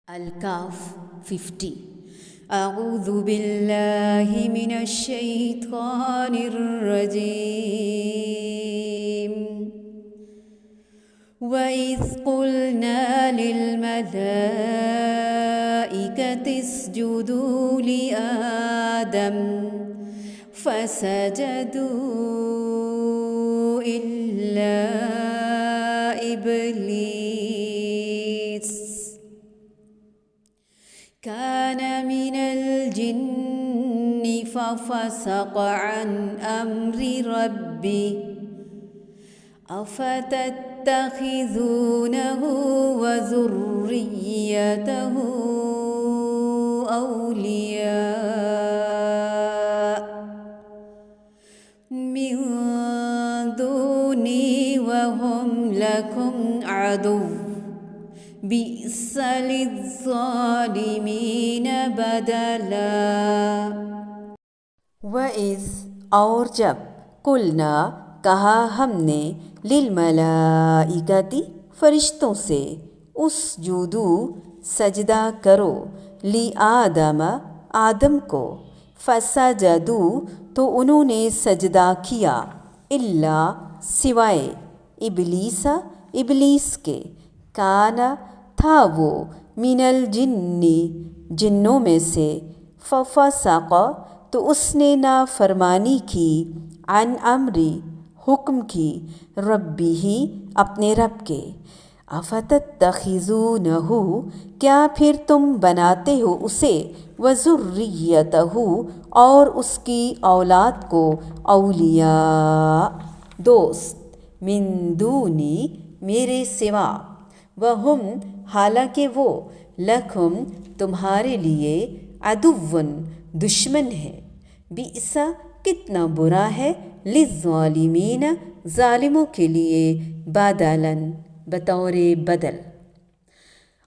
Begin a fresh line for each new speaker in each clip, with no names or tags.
الكهف 50. أعوذ بالله من الشيطان الرجيم. وإذ قلنا للملائكة اسجدوا لآدم فسجدوا إلا إبليس كان من الجن ففسق عن أمر ربه أفتتخذونه وذريته أولياء من دوني وهم لكم عدو بئس للظالمین بدلا۔
وَإِذْ اور جب قُلْنَا کہا ہم نے لِلْمَلَائِکَةِ فرشتوں سے اسجدوا سجدہ کرو لِآدَمَ آدم کو فسجدوا تو انہوں نے سجدہ کیا الا سوائے ابلیس ابلیس کے کانا تھا وہ من الجن جنوں میں سے ففسق تو اس نے نافرمانی کی عن امری حکم کی ربی اپنے رب کے افتتخذونہ کیا پھر تم بناتے ہو اسے وذریتہ اور اس کی اولاد کو اولیاء دوست من دونی میرے سوا وہم حالانکہ وہ لکم تمہارے لیے عدوٌ دشمن ہے بئسا کتنا برا ہے للظالمین ظالموں کے لیے بدلاً بطور بدل۔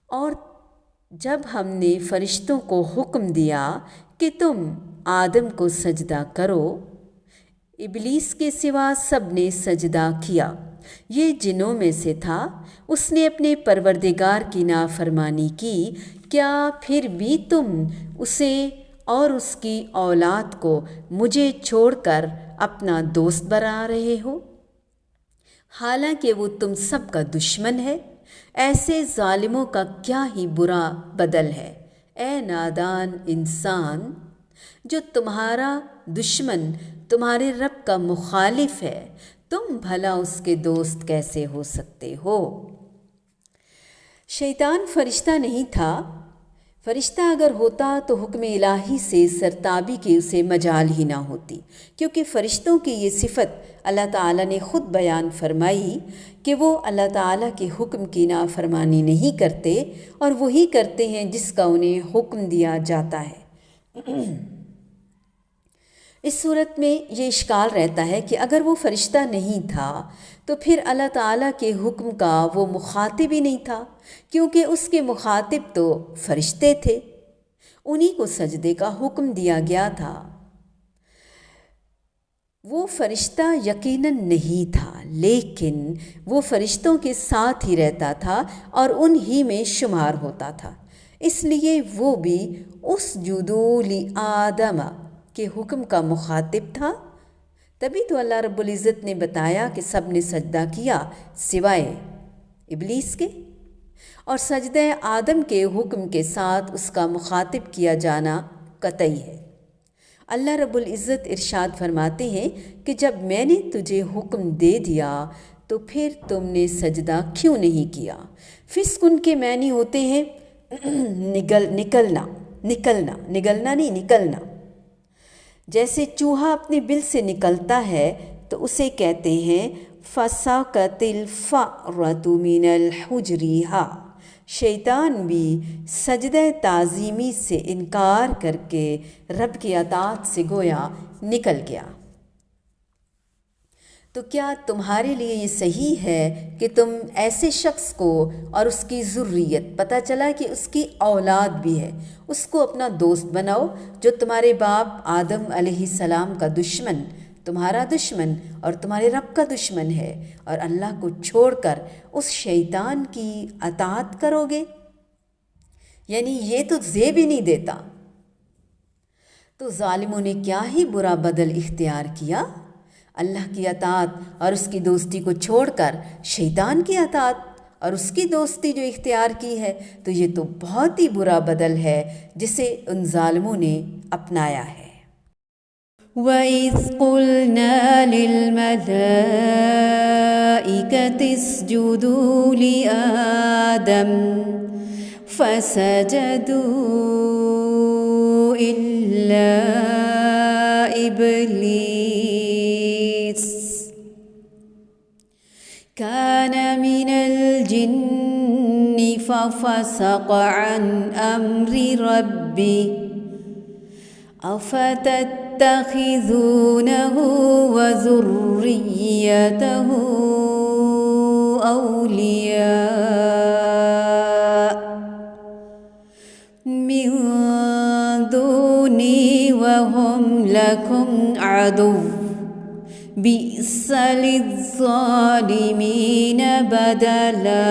اور جب ہم نے فرشتوں کو حکم دیا کہ تم آدم کو سجدہ کرو ابلیس کے سوا سب نے سجدہ کیا یہ جنوں میں سے تھا اس نے اپنے پروردگار کی نافرمانی کی کیا پھر بھی تم اسے اور اس کی اولاد کو مجھے چھوڑ کر اپنا دوست بنا رہے ہو حالانکہ وہ تم سب کا دشمن ہے ایسے ظالموں کا کیا ہی برا بدل ہے اے نادان انسان جو تمہارا دشمن تمہارے رب کا مخالف ہے تم بھلا اس کے دوست کیسے ہو سکتے ہو۔ شیطان فرشتہ نہیں تھا فرشتہ اگر ہوتا تو حکم الہی سے سرتابی کی اسے مجال ہی نہ ہوتی کیونکہ فرشتوں کی یہ صفت اللہ تعالیٰ نے خود بیان فرمائی کہ وہ اللہ تعالیٰ کے حکم کی نافرمانی نہیں کرتے اور وہی کرتے ہیں جس کا انہیں حکم دیا جاتا ہے۔ اس صورت میں یہ اشکال رہتا ہے کہ اگر وہ فرشتہ نہیں تھا تو پھر اللہ تعالیٰ کے حکم کا وہ مخاطب ہی نہیں تھا کیونکہ اس کے مخاطب تو فرشتے تھے انہی کو سجدے کا حکم دیا گیا تھا وہ فرشتہ یقیناً نہیں تھا لیکن وہ فرشتوں کے ساتھ ہی رہتا تھا اور انہی میں شمار ہوتا تھا اس لیے وہ بھی اسجدوا لآدم کے حکم کا مخاطب تھا تبھی تو اللہ رب العزت نے بتایا کہ سب نے سجدہ کیا سوائے ابلیس کے اور سجدہ آدم کے حکم کے ساتھ اس کا مخاطب کیا جانا قطعی ہے۔ اللہ رب العزت ارشاد فرماتے ہیں کہ جب میں نے تجھے حکم دے دیا تو پھر تم نے سجدہ کیوں نہیں کیا۔ فسق ان کے معنی ہوتے ہیں نکلنا جیسے چوہا اپنے بل سے نکلتا ہے تو اسے کہتے ہیں فسقت الفأرۃ من الحجرها شیطان بھی سجدہ تعظیمی سے انکار کر کے رب کی اطاعت سے گویا نکل گیا۔ تو کیا تمہارے لیے یہ صحیح ہے کہ تم ایسے شخص کو اور اس کی ذریت پتہ چلا کہ اس کی اولاد بھی ہے اس کو اپنا دوست بناؤ جو تمہارے باپ آدم علیہ السلام کا دشمن تمہارا دشمن اور تمہارے رب کا دشمن ہے اور اللہ کو چھوڑ کر اس شیطان کی اطاعت کرو گے یعنی یہ تو زیب ہی نہیں دیتا۔ تو ظالموں نے کیا ہی برا بدل اختیار کیا، اللہ کی اطاعت اور اس کی دوستی کو چھوڑ کر شیطان کی اطاعت اور اس کی دوستی جو اختیار کی ہے، تو یہ تو بہت ہی برا بدل ہے جسے ان ظالموں نے اپنایا ہے۔
وَإِذْ قُلْنَا لِلْمَلَائِكَةِ اسْجُدُوا لِآدَمَ فَسَجَدُوا إِلَّا إِبْلِيسَ كَانَ مِنَ الْجِنِّ فَفَسَقَ عَنْ أَمْرِ رَبِّهِ أَفَتَتَّخِذُونَهُ وَذُرِّيَّتَهُ أَوْلِيَاءَ مِن دُونِي وَهُمْ لَكُمْ عَدُوٌّ بِئْسَ لِلظَّالِمِينَ بَدَلًا۔